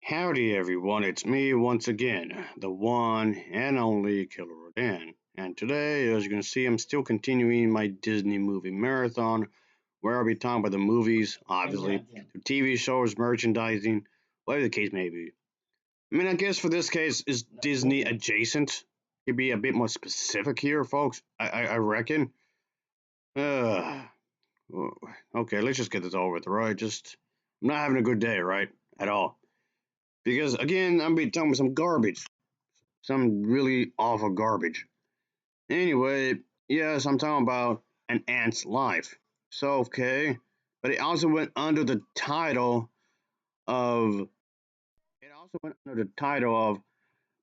Howdy everyone, it's me once again, the one and only Killer Rodan. And today, as you can see, I'm still continuing my Disney movie marathon, where I'll be talking about the movies, obviously, the TV shows, merchandising, whatever the case may be. I mean, I guess for this case, is Disney adjacent? To be a bit more specific here, folks, I reckon. Uh, okay, let's just get this over with, right? I'm not having a good day, right? At all. Because again, I'm be talking about some garbage, some really awful garbage. Anyway, yes, I'm talking about an ant's life. So okay, but it also went under the title of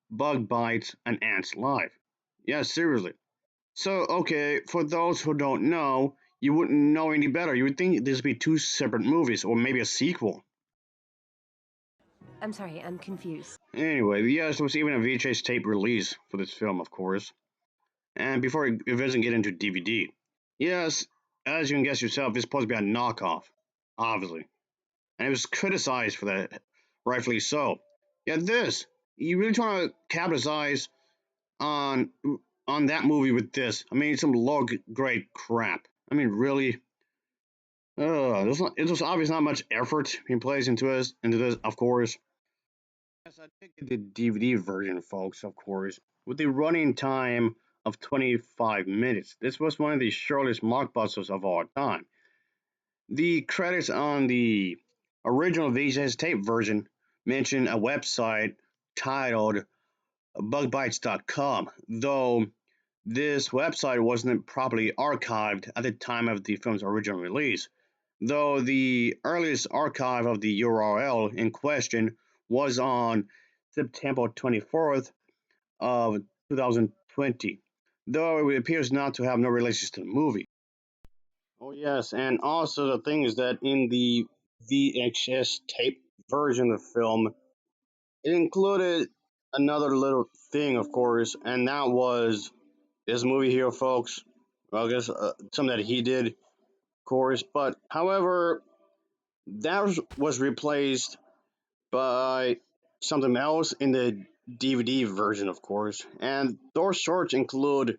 Bug Bites an Ant's Life. Yeah, seriously. So okay, for those who don't know, you wouldn't know any better. You would think this would be two separate movies or maybe a sequel. I'm sorry, I'm confused. Anyway, yes, there was even a VHS tape release for this film, of course. And before it doesn't get into DVD, yes, as you can guess yourself, it's supposed to be a knockoff, obviously, and it was criticized for that, rightfully so. Yet this, you really trying to capitalize on on that movie with this? I mean, some low grade crap. I mean, really. There's obviously not much effort being placed into this, of course. Yes, I did get the DVD version, folks, of course, with the running time of 25 minutes. This was one of the shortest mockbusters of all time. The credits on the original VHS tape version mention a website titled bugbites.com, though this website wasn't properly archived at the time of the film's original release, though the earliest archive of the URL in question was on September 24th of 2020, though it appears not to have no relation to the movie. Oh yes, and also the thing is that in the VHS tape version of the film, it included another little thing, of course, and that was this movie here, folks. Well, I guess something that he did, of course, but however, that was replaced by something else in the DVD version, of course. And those shorts include,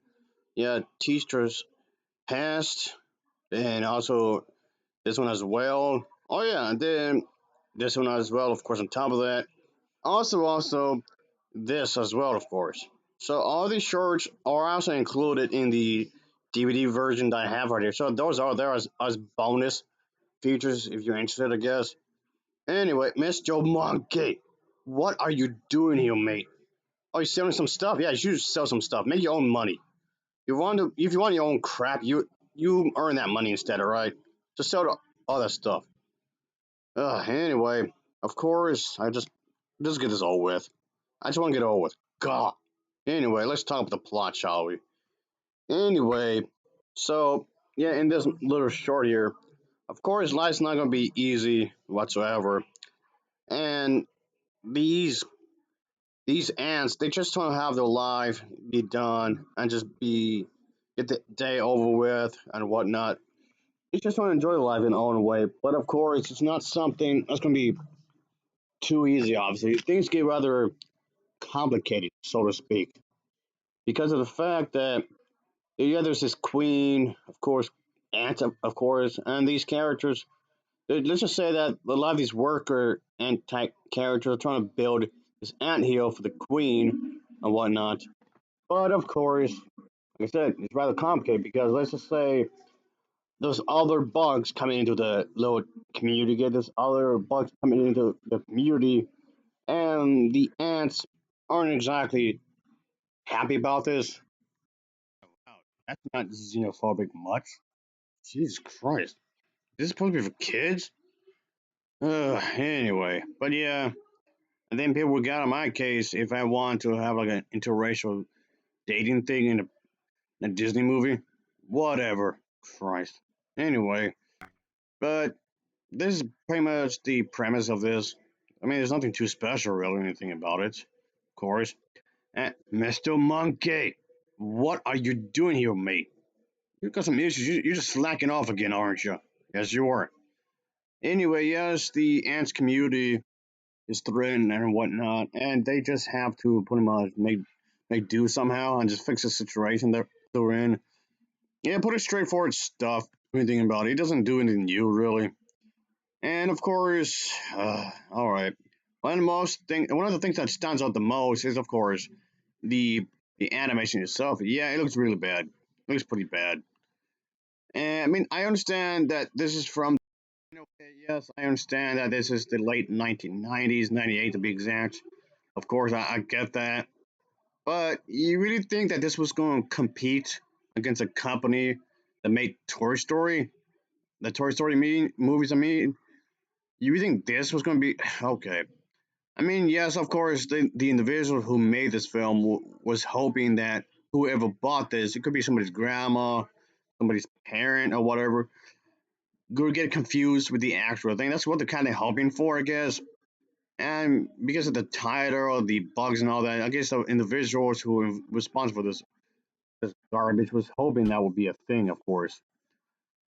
yeah, Teacher's Past, and also this one as well. Oh yeah, and then this one as well, of course. On top of that, also this as well, of course. So all these shorts are also included in the DVD version that I have right here. So those are there as bonus features if you're interested, I guess. Anyway, Mr. Monkey, what are you doing here, mate? Oh, you selling some stuff? Yeah, you should sell some stuff. Make your own money. If you want your own crap, you earn that money instead, alright? Just sell the other stuff. Anyway, of course, I just get this over with. I just want to get over with. God. Anyway, let's talk about the plot, shall we? Anyway, so yeah, in this little short here, of course, life's not gonna be easy whatsoever, and these these ants, they just want to have their life be done and just be get the day over with and whatnot. They just want to enjoy life in their own way, but of course, it's not something that's gonna be too easy. Obviously, things get rather complicated, so to speak, because of the fact that yeah, there's this queen, of course, ant, of course, and these characters. Let's just say that a lot of these worker ant type characters are trying to build this ant hill for the queen and whatnot. But of course, like I said, it's rather complicated because let's just say there's other bugs coming into the little community. Get this other bugs coming into the community, and the ants aren't exactly happy about this. Wow, that's not xenophobic much. Jesus Christ. This is supposed to be for kids? Anyway, but yeah, and then people got in my case if I want to have like an interracial dating thing in a Disney movie. Whatever. Christ. Anyway, but this is pretty much the premise of this. I mean, there's nothing too special really, anything about it, of course. And Mr. Monkey, what are you doing here, mate? You've got some issues. You're just slacking off again, aren't you? Yes, you are. Anyway, yes, the ants community. is threatened and whatnot, and they just have to put him on make do somehow and just fix the situation they're in. Yeah, pretty straightforward stuff. Anything about it. He doesn't do anything new really. And of course, all right. One of the things that stands out the most is, of course, the the animation itself. Yeah, it looks really bad. It looks pretty bad. And I mean, I understand that this is from. Okay, yes, I understand that this is the late 1990s, 98 to be exact. Of course, I get that. But you really think that this was going to compete against a company that made Toy Story? The Toy Story movies, I mean, you think this was going to be okay? I mean, yes, of course, the individual who made this film was hoping that whoever bought this, it could be somebody's grandma, somebody's parent, or whatever, would get confused with the actual thing. That's what they're kind of hoping for, I guess. And because of the title, the bugs, and all that, I guess the individuals who were responsible for this garbage was hoping that would be a thing, of course.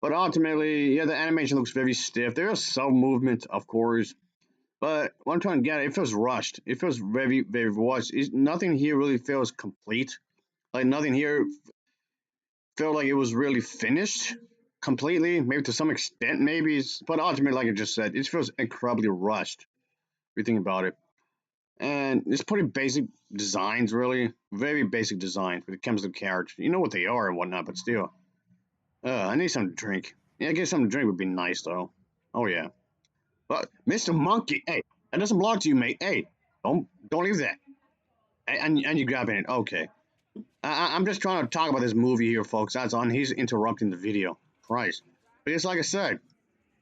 But ultimately, yeah, the animation looks very stiff. There are some movement, of course, but what I'm trying to get at, it feels rushed. It feels very, very rushed. Nothing here really feels complete. Like nothing here felt like it was really finished completely. Maybe to some extent, maybe. But ultimately, like I just said, it feels incredibly rushed. If you think about it, and it's pretty basic designs, really, very basic designs when it comes to the characters. You know what they are and whatnot, but still, I need something to drink. Yeah, I guess something to drink would be nice though. Oh yeah. But Mr. Monkey, hey, that doesn't belong to you, mate. Hey, don't leave that. And you grabbing it. Okay. I'm just trying to talk about this movie here, folks. That's on. He's interrupting the video. Christ. But it's like I said,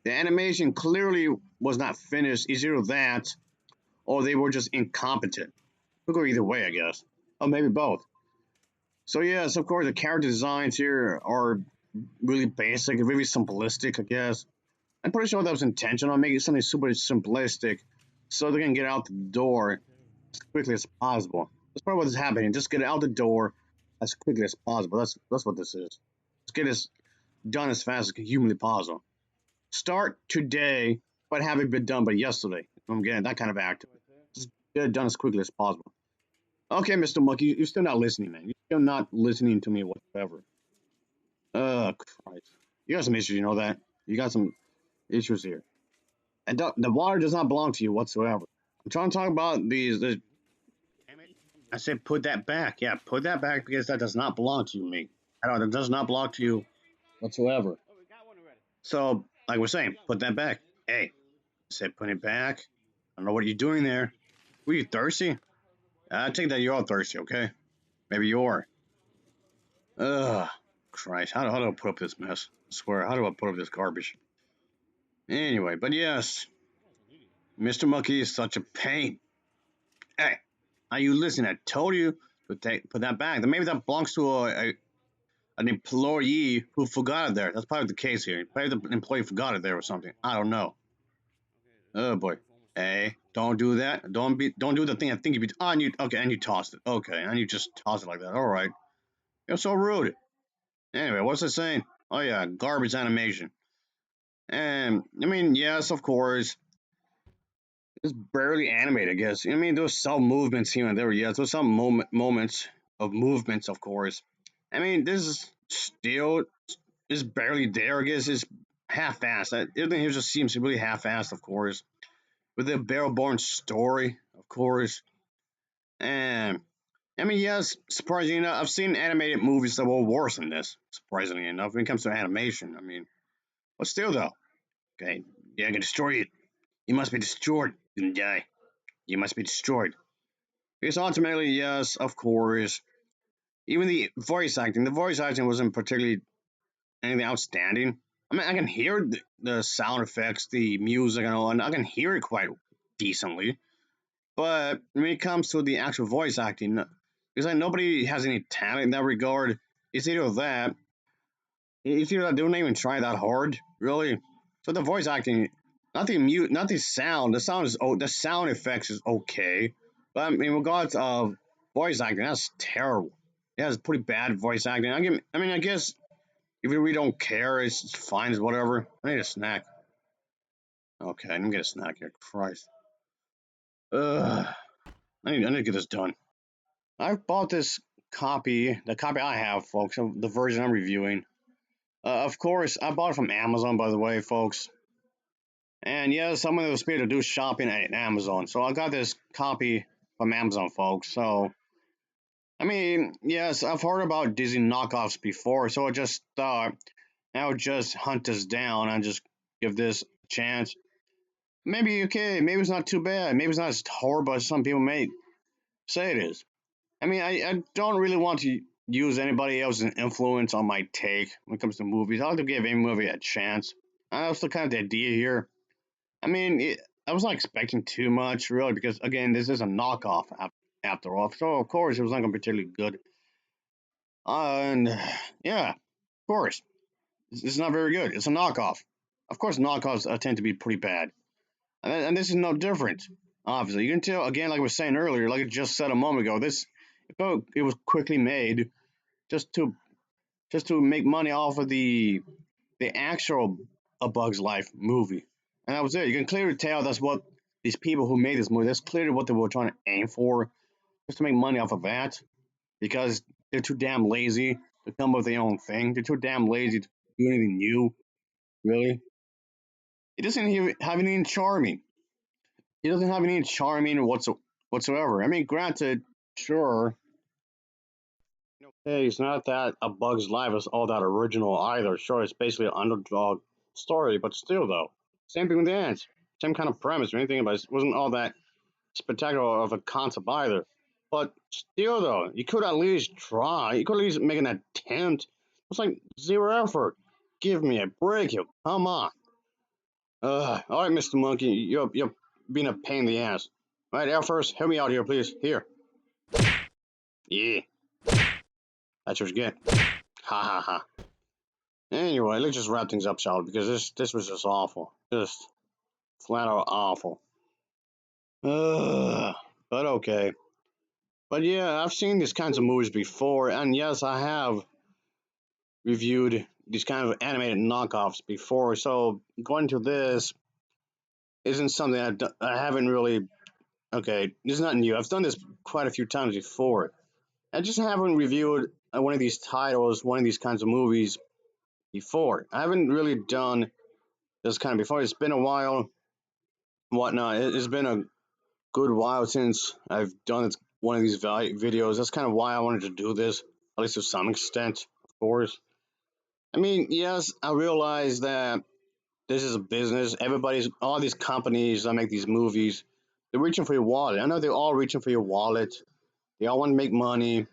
the animation clearly was not finished. It's either that or they were just incompetent. Could go either way, I guess. Oh, maybe both. So yes, of course, the character designs here are really basic and really simplistic, I guess. I'm pretty sure that was intentional, making something super simplistic so they can get out the door as quickly as possible. That's probably what's happening. Just get out the door as quickly as possible. That's what this is. Let's get this done as fast as humanly possible. Start today, but have it been done by yesterday. I'm getting that kind of act. Just get it done as quickly as possible. Okay, Mr. Monkey, you're still not listening, man. You're still not listening to me whatsoever. Christ. You got some issues, you know that? You got some issues here. And the water does not belong to you whatsoever. I'm trying to talk about these. I said put that back. Yeah, put that back because that does not belong to you, mate. I don't. It does not belong to you whatsoever. So, like we're saying, put that back. Hey, I said put it back. I don't know what you're doing there. Were you thirsty? I think that you're all thirsty. Okay, maybe you are. Ugh, Christ. How do I put up this mess? I swear, how do I put up this garbage? Anyway, but yes, Mr. Monkey is such a pain. Hey, are you listening? I told you to put that back. Then maybe that belongs to an employee who forgot it there. That's probably the case here. Probably the employee forgot it there or something. I don't know. Oh boy. Hey, don't do that. Don't do the thing I think you be. Oh, and you okay? And you tossed it. Okay, and you just tossed it like that. All right. You're so rude. Anyway, what's it saying? Oh yeah, garbage animation. And I mean, yes, of course, it's barely animated. I guess. I mean, there's some movements here and there. Yes, there's some moments of movements, of course. I mean, this is still is barely there. I guess it's half-assed. Everything here just seems really half-assed, of course. With the barrel-born story, of course. And I mean, yes, surprisingly enough, I've seen animated movies that were worse than this. Surprisingly enough, when it comes to animation, I mean, but still though, okay, yeah, I can destroy it. You must be destroyed and die. You must be destroyed. Because ultimately, yes, of course. Even the voice acting wasn't particularly anything outstanding. I mean, I can hear the sound effects, the music, and all, and I can hear it quite decently. But when it comes to the actual voice acting, it's like nobody has any talent in that regard. It's either that, it's either that they don't even try that hard, really. So the voice acting, not the sound. The sound effects is okay, but in regards of voice acting, that's terrible. Yeah, it's pretty bad voice acting. I mean, I guess if you really don't care, it's fine, it's whatever. I need a snack. Okay, I'm gonna get a snack here. Christ. Ugh. I need to get this done. I've bought this copy, the copy I have, folks, of the version I'm reviewing. Of course, I bought it from Amazon, by the way, folks. And yes, someone was paid to do shopping at Amazon. So I got this copy from Amazon, folks. So, I mean, yes, I've heard about Disney knockoffs before. So I just thought I would just hunt this down and just give this a chance. Maybe, okay, maybe it's not too bad. Maybe it's not as horrible as some people may say it is. I mean, I don't really want to use anybody else's influence on my take when it comes to movies. I like to give any movie a chance. That's the kind of the idea here. I mean, I was not expecting too much, really, because, again, this is a knockoff after all. So, of course, it was not going to be particularly good. And, yeah, of course, it's not very good. It's a knockoff. Of course, knockoffs tend to be pretty bad. And this is no different. Obviously, you can tell again, like I was saying earlier, like I just said a moment ago. It was quickly made just to make money off of the actual A Bug's Life movie, and that was it. You can clearly tell that's what these people who made this movie. That's clearly what they were trying to aim for, just to make money off of that, because they're too damn lazy to come up with their own thing. They're too damn lazy to do anything new. Really, it doesn't even have anything charming. He doesn't have any charming whatsoever. I mean, granted, sure, hey, it's not that A Bug's Life is all that original either. Sure, it's basically an underdog story, but still, though, same thing with the ants. Same kind of premise or anything, but it wasn't all that spectacular of a concept either. But still, though, you could at least try. You could at least make an attempt. It's like zero effort. Give me a break, you. Come on. All right, Mr. Monkey, you're being a pain in the ass. All right, Air First, help me out here, please. Here. Yeah, that's what you get. Ha ha ha. Anyway, let's just wrap things up, shall we? Because this was just awful. Just flat out awful. Ugh, but okay. But yeah, I've seen these kinds of movies before, and yes, I have reviewed these kind of animated knockoffs before. So going to this isn't something I haven't really. Okay, this is not new. I've done this quite a few times before. I just haven't reviewed one of these titles, one of these kinds of movies before. I haven't really done this kind of before. It's been a while, whatnot. It's been a good while since I've done one of these videos. That's kind of why I wanted to do this, at least to some extent, of course. I mean, yes, I realize that this is a business. All these companies that make these movies, they're reaching for your wallet. I know they're all reaching for your wallet. They all want to make money,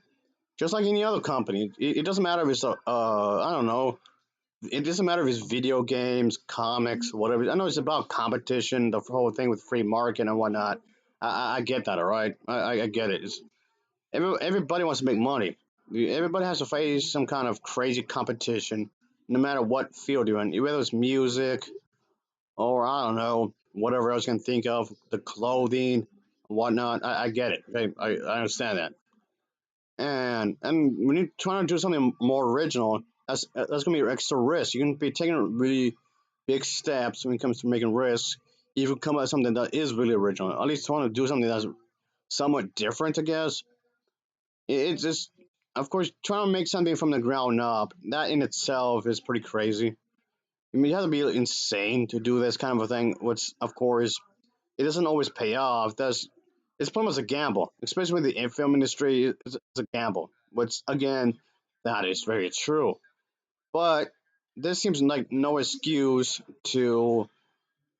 just like any other company. It doesn't matter if it's I don't know. It doesn't matter if it's video games, comics, whatever. I know it's about competition, the whole thing with free market and whatnot. I get that, all right. I get it. Everybody wants to make money. Everybody has to face some kind of crazy competition, no matter what field you're in, whether it's music or I don't know, whatever else you can think of, the clothing, whatnot. I get it. Okay? I understand that. And when you're trying to do something more original, that's gonna be extra risk. You're gonna be taking really big steps when it comes to making risks. If you come up with something that is really original, at least trying to do something that's somewhat different, I guess. It's just, of course, trying to make something from the ground up. That in itself is pretty crazy. I mean, you have to be insane to do this kind of a thing. Which, of course, it doesn't always pay off. It's pretty much a gamble, especially with the film industry. It's a gamble. Which again, that is very true. But this seems like no excuse to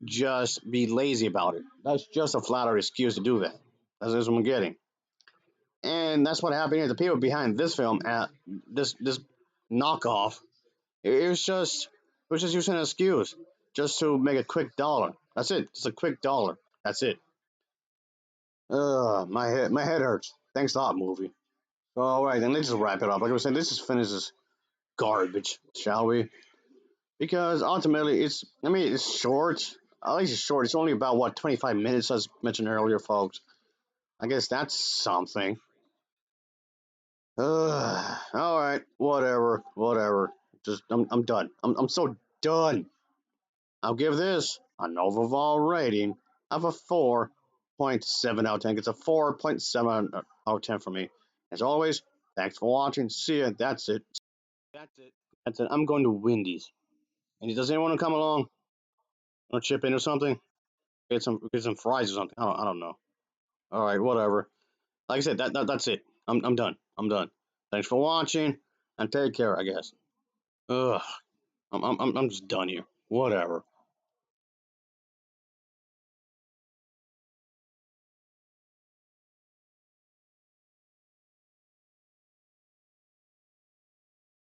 just be lazy about it. That's just a flat out excuse to do that. That's what I'm getting, and that's what happened here. The people behind this film, this knockoff, it was just using an excuse just to make a quick dollar. That's it. Just a quick dollar. That's it. My head hurts. Thanks a lot, movie. All right, then let's just wrap it up. Like I was saying, let's just finish this garbage, shall we? Because ultimately, I mean, it's short. At least it's short. It's only about what 25 minutes, as mentioned earlier, folks. I guess that's something. All right, whatever. Just I'm done. I'm so done. I'll give this an overall rating of a 4 4.7 out of 10. It's a 4.7 out of 10 for me. As always, thanks for watching. See ya. That's it. That's it. That's it. I'm going to Wendy's. And does anyone want to come along? Want to chip in or something? Get some fries or something. I don't know. All right, whatever. Like I said, that's it. I'm done. I'm done. Thanks for watching and take care. I guess. Ugh. I'm just done here. Whatever.